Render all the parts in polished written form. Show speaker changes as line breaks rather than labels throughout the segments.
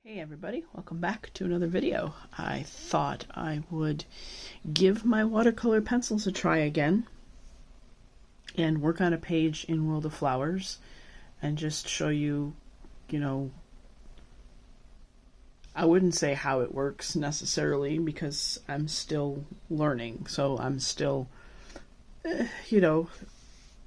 Hey everybody, welcome back to another video. I thought I would give my watercolor pencils a try again and work on a page in World of Flowers and just show you, I wouldn't say how it works necessarily because I'm still learning, so I'm still,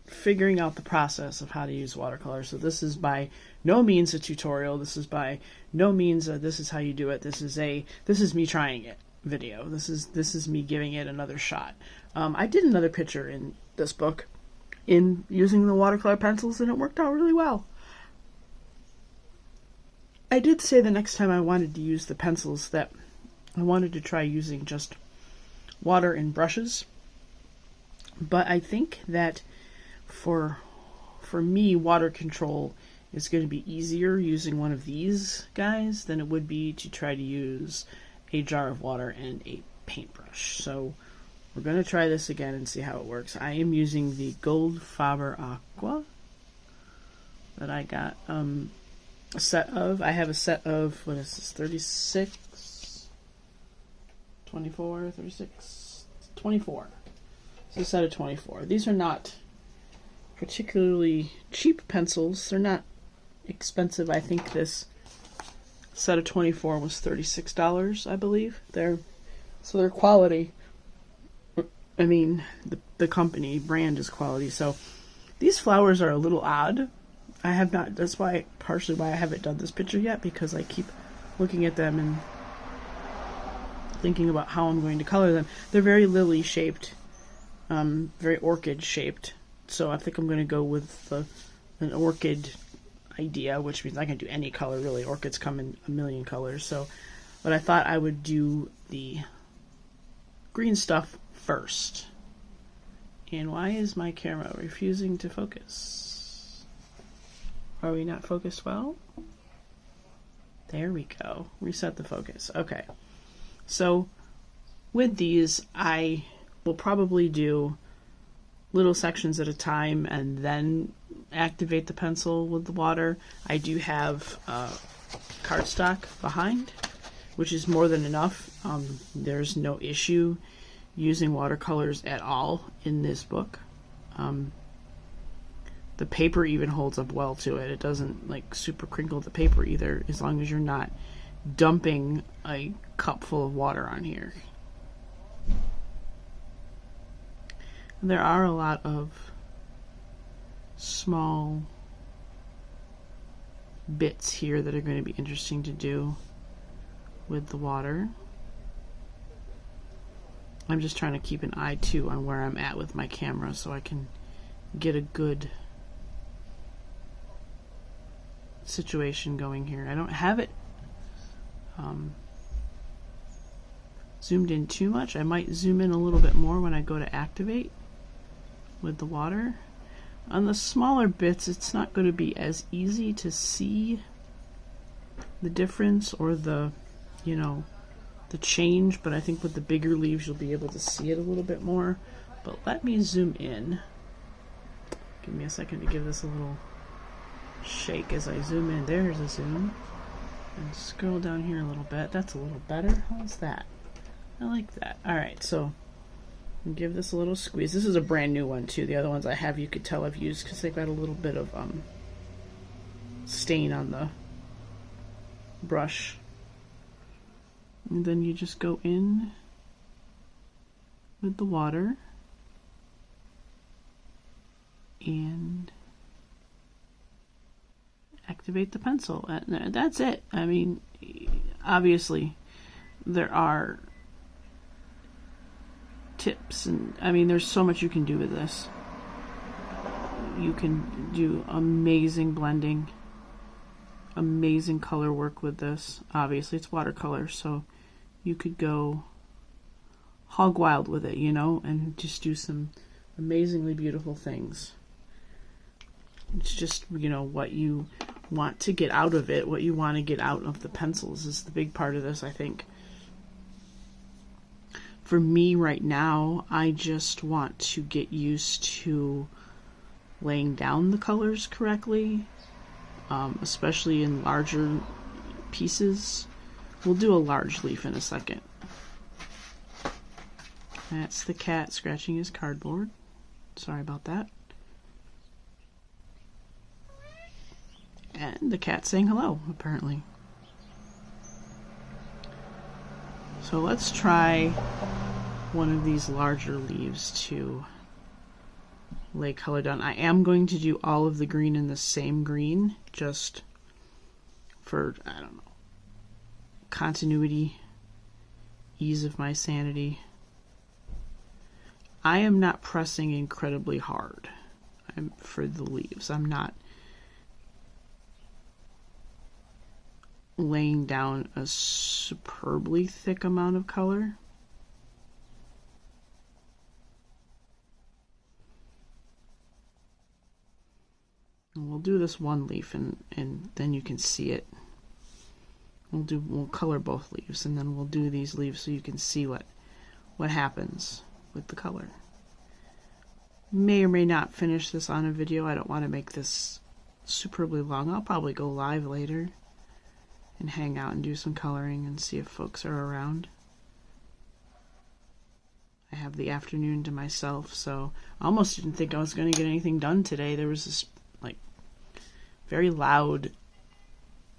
figuring out the process of how to use watercolor. So this is by no means a tutorial. This is by no means a this is how you do it. This is me trying it video. This is me giving it another shot. I did another picture in this book in using the watercolor pencils and it worked out really well. I did say the next time I wanted to use the pencils that I wanted to try using just water and brushes. But I think that for me, water control is going to be easier using one of these guys than it would be to try to use a jar of water and a paintbrush. So we're going to try this again and see how it works. I am using the Goldfaber Aqua that I got a set of. I have a set of, what is this, 36, 24, 36, 24. It's a set of 24. These are not particularly cheap pencils. They're not expensive. I think this set of 24 was $36, I believe. They're quality. I mean, the company brand is quality. So these flowers are a little odd. I have not, that's why, partially why I haven't done this picture yet, because I keep looking at them and thinking about how I'm going to color them. They're very lily shaped, very orchid shaped. So I think I'm going to go with an orchid idea, which means I can do any color really. Orchids come in a million colors. So, but I thought I would do the green stuff first. And why is my camera refusing to focus? Are we not focused well? There we go. Reset the focus. Okay. So with these, I will probably do little sections at a time and then activate the pencil with the water. I do have cardstock behind, which is more than enough. There's no issue using watercolors at all in this book. The paper even holds up well to it. It doesn't like super crinkle the paper either, as long as you're not dumping a cup full of water on here. There are a lot of small bits here that are going to be interesting to do with the water. I'm just trying to keep an eye too on where I'm at with my camera so I can get a good situation going here. I don't have it zoomed in too much. I might zoom in a little bit more when I go to activate with the water. On the smaller bits, it's not going to be as easy to see the difference or the change, but I think with the bigger leaves you'll be able to see it a little bit more. But let me zoom in. Give me a second to give this a little shake as I zoom in. There's a zoom. And scroll down here a little bit. That's a little better. How's that? I like that. Alright, so and give this a little squeeze. This is a brand new one too. The other ones I have, you could tell I've used because they've got a little bit of stain on the brush. And then you just go in with the water and activate the pencil. And that's it. I mean, obviously there are tips, and I mean there's so much you can do with this. You can do amazing blending, amazing color work with this. Obviously it's watercolor, so you could go hog wild with it, and just do some amazingly beautiful things. It's just, what you want to get out of it, what you want to get out of the pencils is the big part of this, I think. For me right now, I just want to get used to laying down the colors correctly, especially in larger pieces. We'll do a large leaf in a second. That's the cat scratching his cardboard. Sorry about that. And the cat saying hello, apparently. So let's try one of these larger leaves to lay color down. I am going to do all of the green in the same green, just for, I don't know, continuity, ease of my sanity. I am not pressing incredibly hard for the leaves. I'm not laying down a superbly thick amount of color. And we'll do this one leaf and then you can see it. We'll color both leaves, and then we'll do these leaves so you can see what happens with the color. May or may not finish this on a video. I don't want to make this superbly long. I'll probably go live later and hang out and do some coloring and see if folks are around. I have the afternoon to myself, so I almost didn't think I was going to get anything done today. There was this like very loud,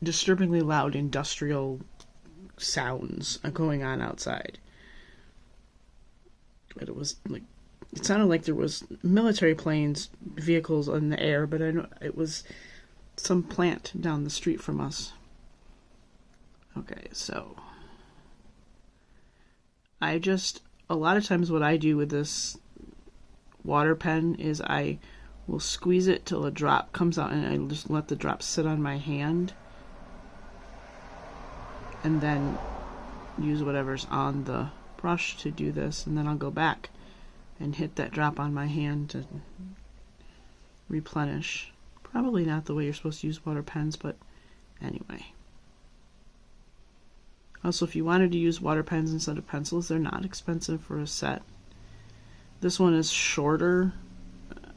disturbingly loud industrial sounds going on outside. But it was like, it sounded like there was military planes, vehicles in the air, but I know it was some plant down the street from us. Okay, so a lot of times what I do with this water pen is I will squeeze it till a drop comes out, and I just let the drop sit on my hand, and then use whatever's on the brush to do this, and then I'll go back and hit that drop on my hand to replenish. Probably not the way you're supposed to use water pens, but anyway. Also, if you wanted to use water pens instead of pencils, they're not expensive for a set. This one is shorter.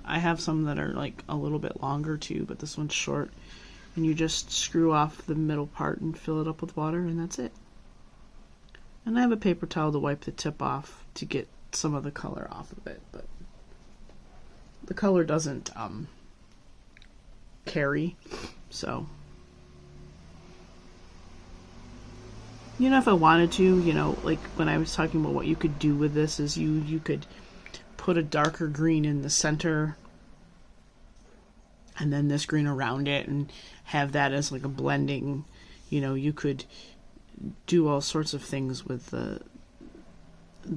I have some that are like a little bit longer too, but this one's short. And you just screw off the middle part and fill it up with water, and that's it. And I have a paper towel to wipe the tip off to get some of the color off of it, but the color doesn't carry, so you know, if I wanted to, you know, like when I was talking about what you could do with this is you could put a darker green in the center and then this green around it and have that as like a blending. You know, you could do all sorts of things with the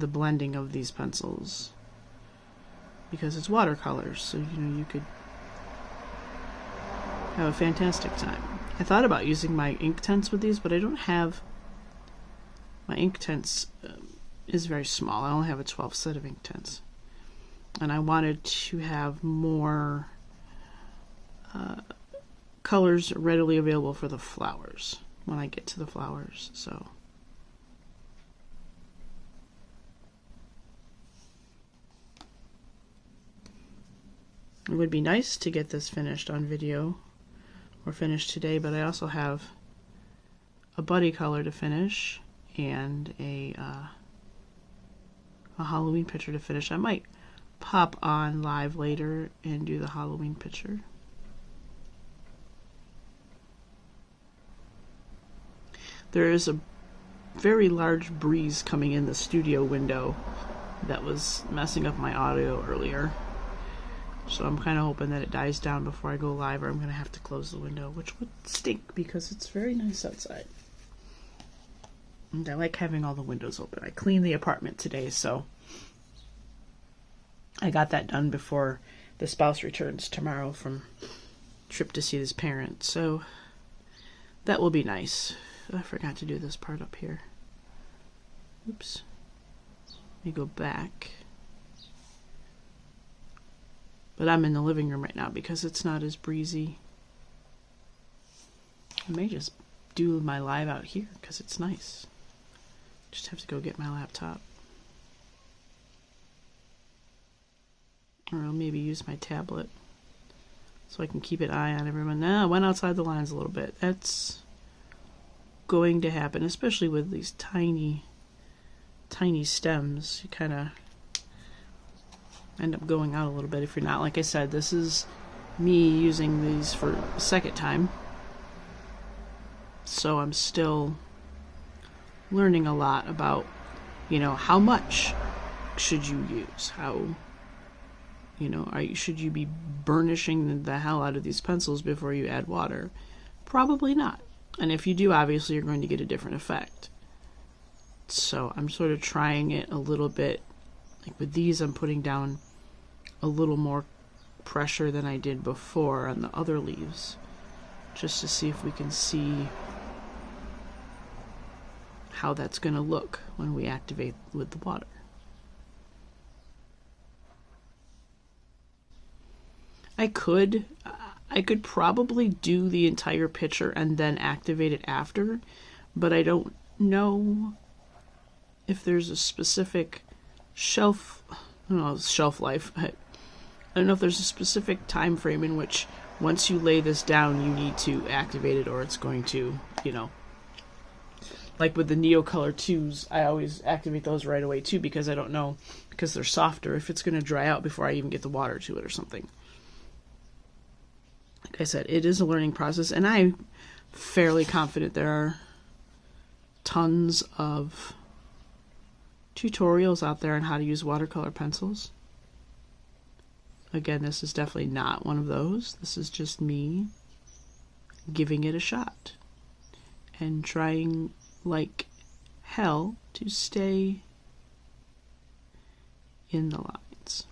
blending of these pencils because it's watercolors, so you know, you could have a fantastic time. I thought about using my ink tents with these, but I don't have my ink tents is very small. I only have a 12 set of ink tents, and I wanted to have more colors readily available for the flowers when I get to the flowers. So it would be nice to get this finished on video or finished today, but I also have a buddy color to finish and a Halloween picture to finish. I might pop on live later and do the Halloween picture. There is a very large breeze coming in the studio window that was messing up my audio earlier. So I'm kind of hoping that it dies down before I go live, or I'm going to have to close the window, which would stink because it's very nice outside. And I like having all the windows open. I cleaned the apartment today, so I got that done before the spouse returns tomorrow from trip to see his parents. So that will be nice. I forgot to do this part up here. Oops. Let me go back. But I'm in the living room right now because it's not as breezy. I may just do my live out here because it's nice. Just have to go get my laptop. Or I'll maybe use my tablet so I can keep an eye on everyone. Now I went outside the lines a little bit. That's going to happen, especially with these tiny stems. You kind of end up going out a little bit if you're not. Like I said, this is me using these for the second time, so I'm still learning a lot about, how much should you use, how, should you be burnishing the hell out of these pencils before you add water? Probably not. And if you do, obviously you're going to get a different effect. So I'm sort of trying it a little bit. Like with these, I'm putting down a little more pressure than I did before on the other leaves, just to see if we can see how that's going to look when we activate with the water. I could probably do the entire picture and then activate it after, but I don't know if there's a specific shelf life. I don't know if there's a specific time frame in which once you lay this down, you need to activate it, or it's going to, like with the Neocolor 2s, I always activate those right away too, because I don't know, because they're softer, if it's going to dry out before I even get the water to it or something. Like I said, it is a learning process, and I'm fairly confident there are tons of tutorials out there on how to use watercolor pencils. Again, this is definitely not one of those. This is just me giving it a shot and trying like hell to stay in the lines.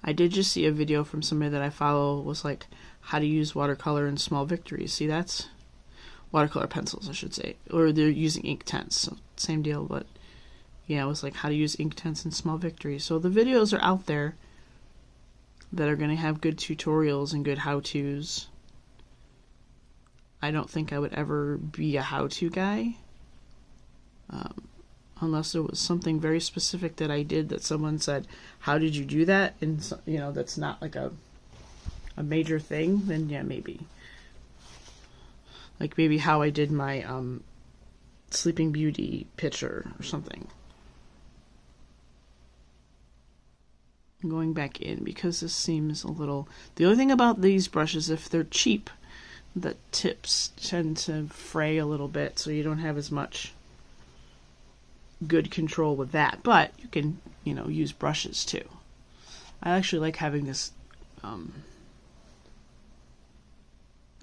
I did just see a video from somebody that I follow, was like how to use watercolor in small victories. See, that's watercolor pencils, I should say, or they're using Inktense, so same deal, but yeah, it was like how to use Inktense in small victories. So the videos are out there that are going to have good tutorials and good how-tos. I don't think I would ever be a how-to guy, unless there was something very specific that I did that someone said, how did you do that? And that's not like a major thing, then yeah, maybe. Like maybe how I did my Sleeping Beauty picture or something. I'm going back in because this seems a little... The only thing about these brushes, if they're cheap, the tips tend to fray a little bit, so you don't have as much good control with that. But you can, use brushes too. I actually like having this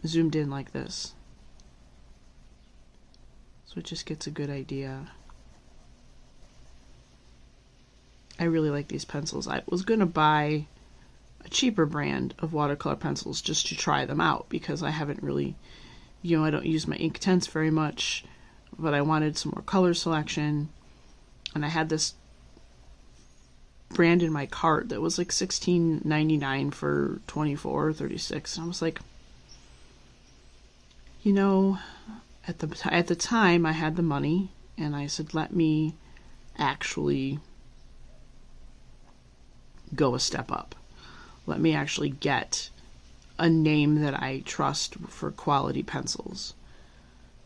zoomed in like this, so it just gets a good idea. I really like these pencils. I was going to buy a cheaper brand of watercolor pencils just to try them out, because I haven't really, I don't use my Inktense very much, but I wanted some more color selection, and I had this brand in my cart that was like $16.99 for 24 or 36, and I was like, at the time I had the money, and I said, let me actually go a step up. Let me actually get a name that I trust for quality pencils,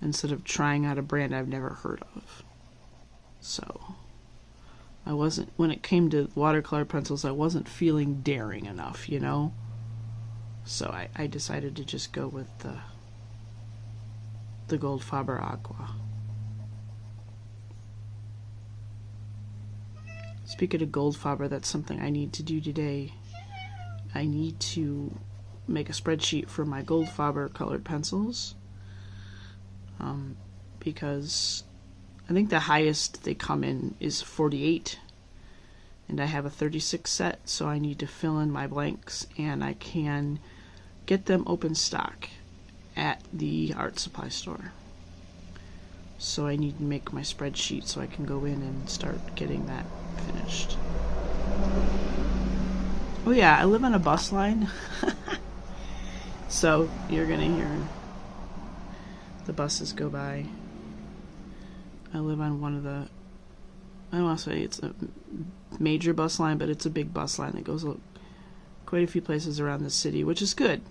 instead of trying out a brand I've never heard of. So I wasn't, when it came to watercolor pencils, I wasn't feeling daring enough, So I decided to just go with the Goldfaber Aqua. Speaking of Goldfaber, that's something I need to do today. I need to make a spreadsheet for my Goldfaber colored pencils, because I think the highest they come in is 48, and I have a 36 set, so I need to fill in my blanks, and I can get them open stock at the art supply store. So I need to make my spreadsheet so I can go in and start getting that finished. Oh yeah, I live on a bus line. So you're gonna hear the buses go by. I live on one of the, I don't want to say it's a major bus line, but it's a big bus line that goes quite a few places around the city, which is good,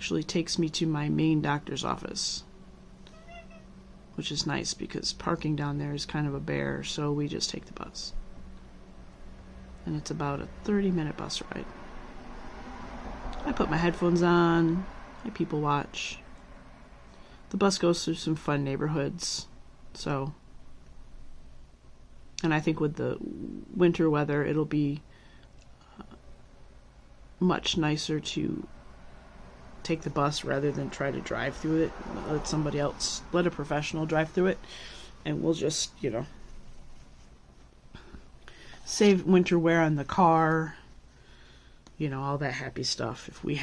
Actually takes me to my main doctor's office, which is nice because parking down there is kind of a bear, so we just take the bus. And it's about a 30-minute bus ride. I put my headphones on, I people watch. The bus goes through some fun neighborhoods, so... And I think with the winter weather, it'll be much nicer to take the bus rather than try to drive through it. Let somebody else, let a professional drive through it, and we'll just, save winter wear on the car, all that happy stuff. If we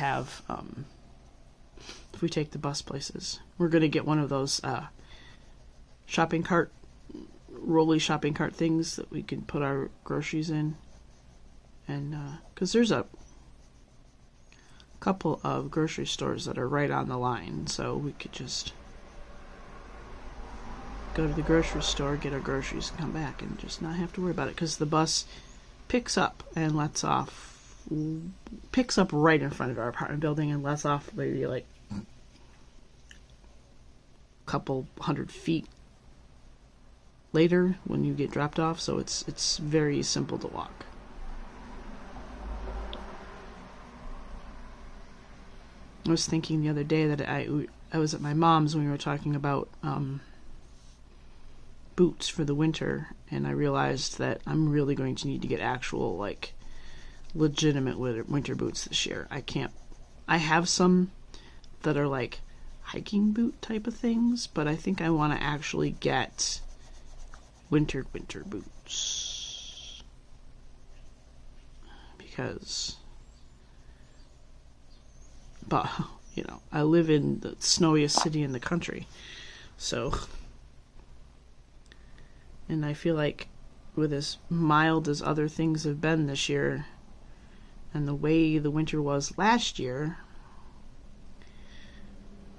take the bus places, we're going to get one of those rolly shopping cart things that we can put our groceries in. And because there's a couple of grocery stores that are right on the line, so we could just go to the grocery store, get our groceries, and come back and just not have to worry about it, because the bus picks up and lets off, picks up right in front of our apartment building and lets off maybe like a couple 100 feet later when you get dropped off, so it's very simple to walk. I was thinking the other day that I was at my mom's when we were talking about boots for the winter, and I realized that I'm really going to need to get actual, like, legitimate winter boots this year. I have some that are like hiking boot type of things, but I think I want to actually get winter boots, because I live in the snowiest city in the country, so, and I feel like with as mild as other things have been this year and the way the winter was last year,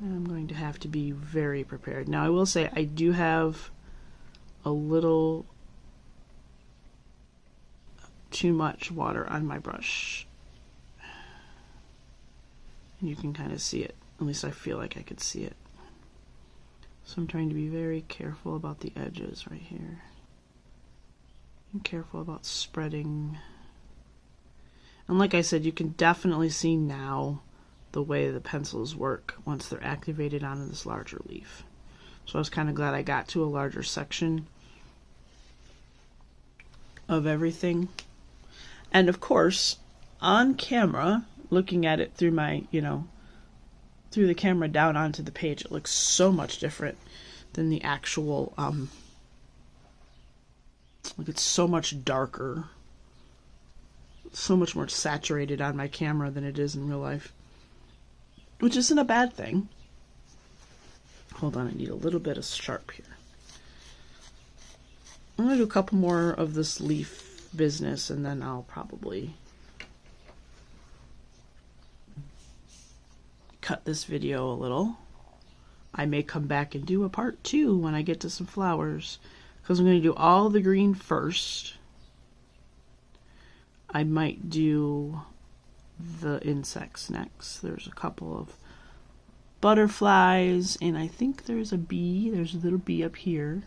I'm going to have to be very prepared. Now, I will say I do have a little too much water on my brush. And you can kind of see it. At least I feel like I could see it. So I'm trying to be very careful about the edges right here. And careful about spreading. And like I said, you can definitely see now the way the pencils work once they're activated onto this larger leaf. So I was kind of glad I got to a larger section of everything. And of course, on camera, looking at it through my, through the camera down onto the page, it looks so much different than the actual, it's so much darker, so much more saturated on my camera than it is in real life, which isn't a bad thing. Hold on, I need a little bit of sharp here. I'm going to do a couple more of this leaf business, and then I'll probably cut this video a little. I may come back and do a part 2 when I get to some flowers, because I'm going to do all the green first. I might do the insects next. There's a couple of butterflies, and I think there's a bee. There's a little bee up here.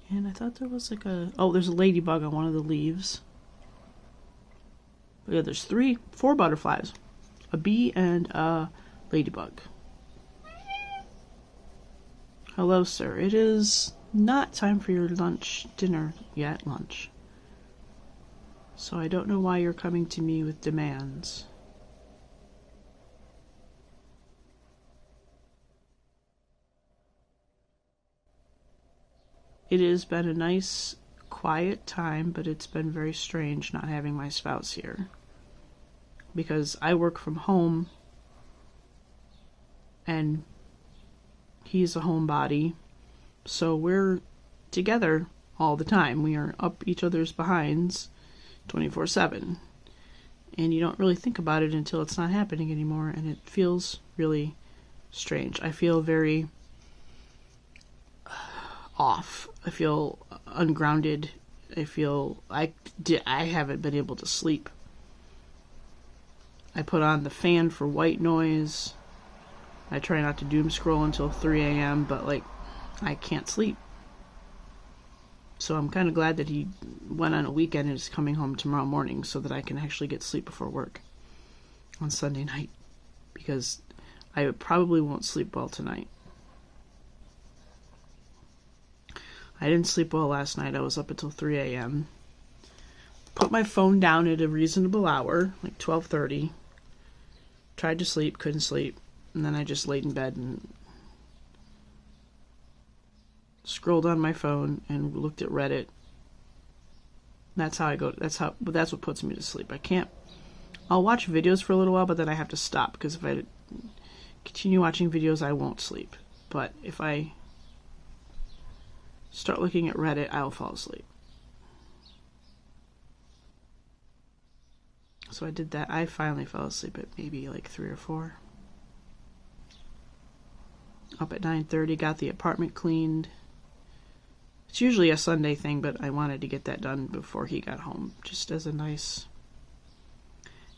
And I thought there was like there's a ladybug on one of the leaves. But yeah, there's 4 butterflies. A bee and a ladybug. Hello, sir. It is not time for your dinner yet. Lunch. So I don't know why you're coming to me with demands. It has been a nice, quiet time, but it's been very strange not having my spouse here. Because I work from home, and he's a homebody, so we're together all the time. We are up each other's behinds 24/7. And you don't really think about it until it's not happening anymore, and it feels really strange. I feel very off. I feel ungrounded. I feel I haven't been able to sleep. I put on the fan for white noise. I try not to doom scroll until 3 a.m., but like, I can't sleep. So I'm kind of glad that he went on a weekend and is coming home tomorrow morning so that I can actually get sleep before work on Sunday night, because I probably won't sleep well tonight. I didn't sleep well last night. I was up until 3 a.m. Put my phone down at a reasonable hour, like 12:30. Tried to sleep, couldn't sleep, and then I just laid in bed and scrolled on my phone and looked at Reddit. That's how I go. That's what puts me to sleep. I'll watch videos for a little while, but then I have to stop, because if I continue watching videos, I won't sleep. But if I start looking at Reddit, I'll fall asleep. So I did that. I finally fell asleep at maybe like 3 or 4. Up at 9:30, got the apartment cleaned. It's usually a Sunday thing, but I wanted to get that done before he got home, just as a nice,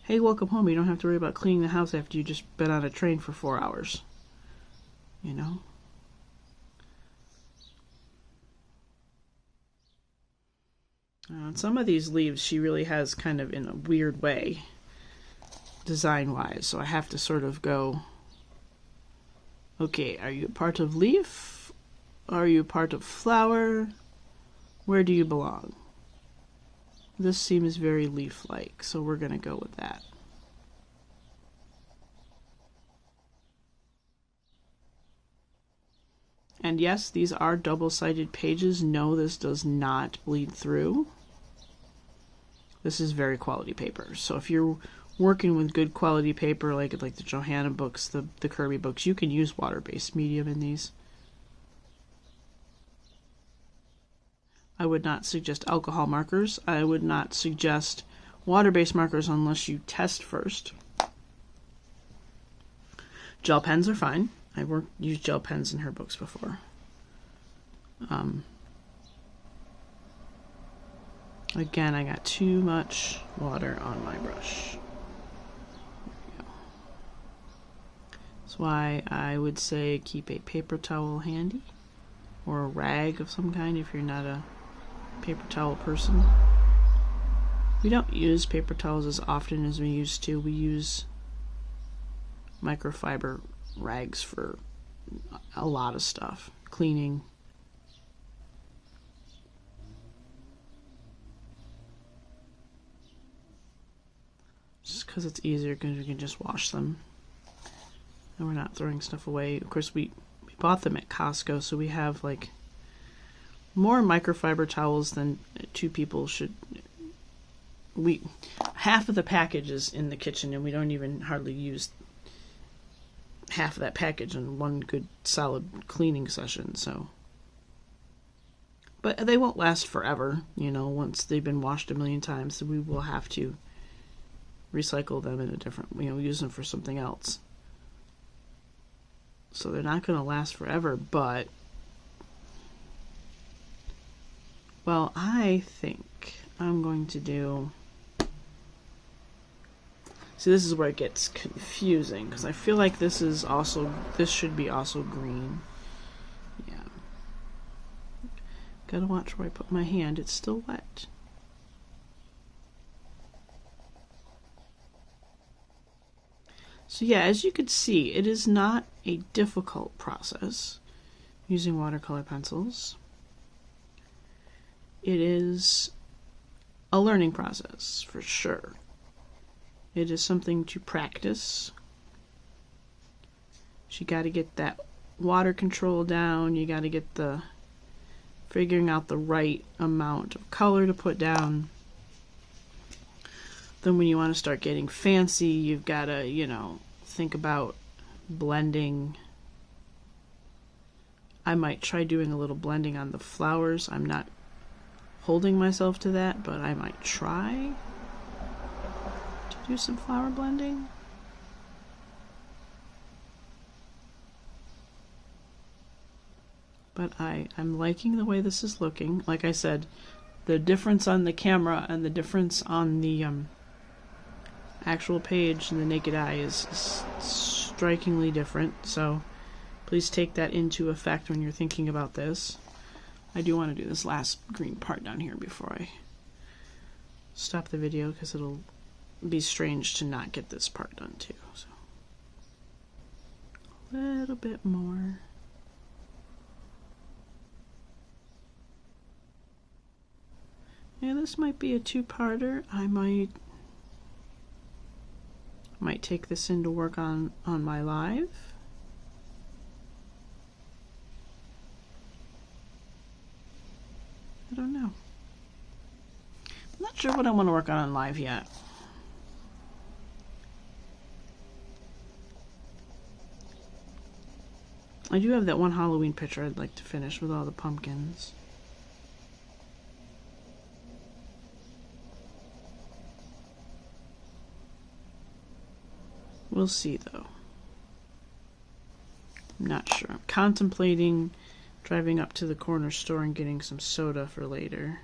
hey, welcome home. You don't have to worry about cleaning the house after you just been on a train for 4 hours. You know? And some of these leaves she really has kind of in a weird way, design-wise. So I have to sort of go, okay, are you a part of leaf? Are you a part of flower? Where do you belong? This seems very leaf-like, so we're going to go with that. And yes, these are double-sided pages. No, this does not bleed through. This is very quality paper. So if you're working with good quality paper, like the Johanna books, the Kirby books, you can use water-based medium in these. I would not suggest alcohol markers. I would not suggest water-based markers unless you test first. Gel pens are fine. I've used gel pens in her books before. Again, I got too much water on my brush. There we go. That's why I would say keep a paper towel handy, or a rag of some kind if you're not a paper towel person. We don't use paper towels as often as we used to. We use microfiber rags for a lot of stuff. Cleaning. Just because it's easier, because we can just wash them. And we're not throwing stuff away. Of course, we bought them at Costco, so we have like more microfiber towels than 2 people should. Half of the package is in the kitchen, and we don't even hardly use half of that package in one good solid cleaning session. So, but they won't last forever, you know. Once they've been washed a million times, so we will have to recycle them in a different, use them for something else. So they're not going to last forever, but well, I think I'm going to do... See, this is where it gets confusing, because I feel like this should be also green. Yeah. Gotta watch where I put my hand. It's still wet. So yeah, as you can see, it is not a difficult process using watercolor pencils. It is a learning process, for sure. It is something to practice. You got to get that water control down. You got to get figuring out the right amount of color to put down. Then when you want to start getting fancy, you've got to, think about blending. I might try doing a little blending on the flowers. I'm not holding myself to that, but I might try to do some flower blending. But I'm liking the way this is looking. Like I said, the difference on the camera and the difference on the actual page and the naked eye is strikingly different, so please take that into effect when you're thinking about this. I do want to do this last green part down here before I stop the video, because it'll be strange to not get this part done too. So a little bit more. Yeah, this might be a two-parter. I might take this in to work on my live. I don't know. I'm not sure what I want to work on live yet. I do have that one Halloween picture I'd like to finish with all the pumpkins. We'll see, though. I'm not sure. I'm contemplating driving up to the corner store and getting some soda for later.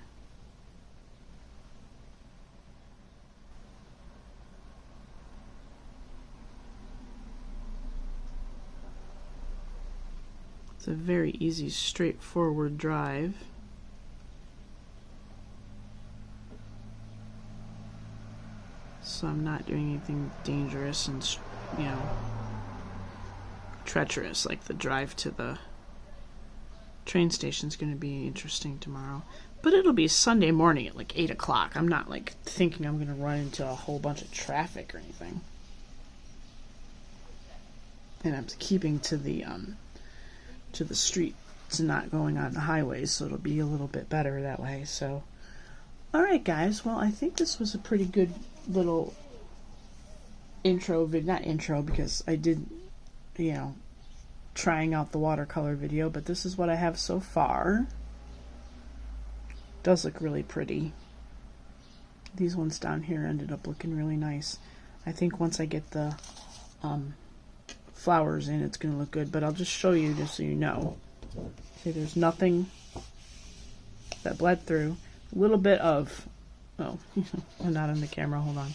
It's a very easy, straightforward drive. So I'm not doing anything dangerous and, you know, treacherous, like the drive to the train station is going to be interesting tomorrow. But it'll be Sunday morning at like 8 o'clock. I'm not like thinking I'm going to run into a whole bunch of traffic or anything. And I'm keeping to the street. It's not going on the highways, so it'll be a little bit better that way. So, alright guys, well, I think this was a pretty good little intro vid, not intro because I did, you know, trying out the watercolor video, but this is what I have so far. Does look really pretty. These ones down here ended up looking really nice. I think once I get the flowers in, it's going to look good, but I'll just show you just so you know. See, there's nothing that bled through. A little bit of, oh, I'm not on the camera, hold on.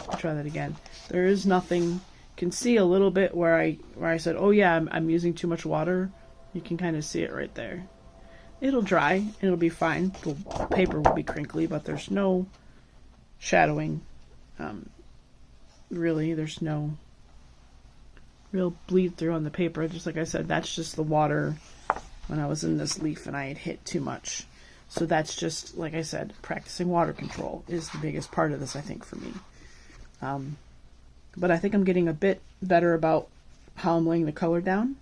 I'll try that again. There is nothing. You can see a little bit where I said, oh yeah, I'm using too much water. You can kind of see it right there. It'll dry and it'll be fine. The paper will be crinkly, but there's no shadowing. Really, there's no real bleed through on the paper. Just like I said, that's just the water when I was in this leaf and I had hit too much. So that's just, like I said, practicing water control is the biggest part of this, I think, for me. But I think I'm getting a bit better about how I'm laying the color down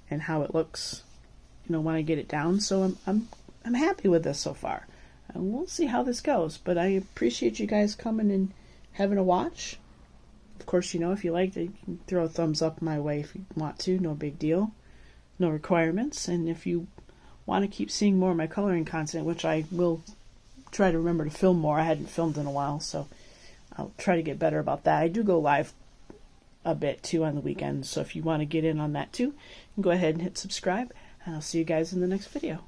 and how it looks, you know, when I get it down. So I'm happy with this so far. And we'll see how this goes. But I appreciate you guys coming and having a watch. Of course, you know, if you liked it, you can throw a thumbs up my way if you want to. No big deal. No requirements. And if you want to keep seeing more of my coloring content, which I will try to remember to film more. I hadn't filmed in a while, so I'll try to get better about that. I do go live a bit too on the weekends, so if you want to get in on that too, you can go ahead and hit subscribe, and I'll see you guys in the next video.